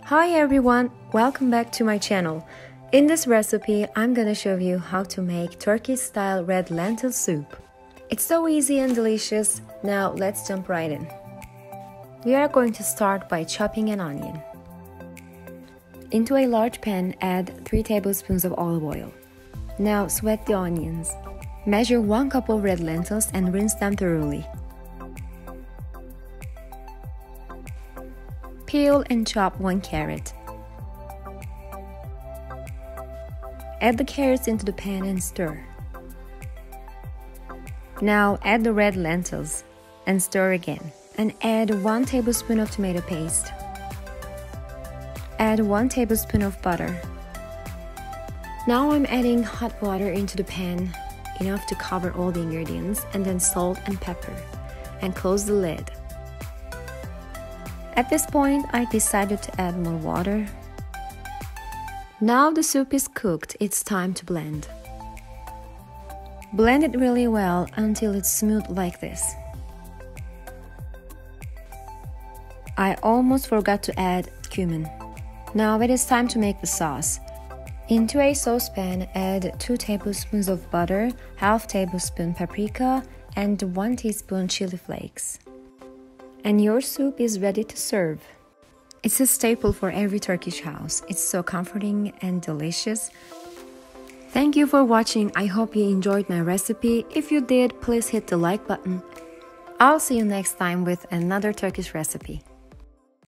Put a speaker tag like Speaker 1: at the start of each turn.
Speaker 1: Hi everyone, welcome back to my channel. In this recipe, I'm gonna show you how to make Turkish style red lentil soup. It's so easy and delicious. Now let's jump right in. We are going to start by chopping an onion. Into a large pan, add 3 tablespoons of olive oil. Now sweat the onions. Measure 1 cup of red lentils and rinse them thoroughly. Peel and chop 1 carrot. Add the carrots into the pan and stir. Now add the red lentils and stir again. And add 1 tablespoon of tomato paste. Add 1 tablespoon of butter. Now I'm adding hot water into the pan, enough to cover all the ingredients, and then salt and pepper, and close the lid. At this point, I decided to add more water. Now the soup is cooked, it's time to blend. Blend it really well until it's smooth like this. I almost forgot to add cumin. Now it is time to make the sauce. Into a saucepan, add 2 tablespoons of butter, half tablespoon paprika, and 1 teaspoon chili flakes. And your soup is ready to serve. It's a staple for every Turkish house. It's so comforting and delicious. Thank you for watching. I hope you enjoyed my recipe. If you did, please hit the like button. I'll see you next time with another Turkish recipe.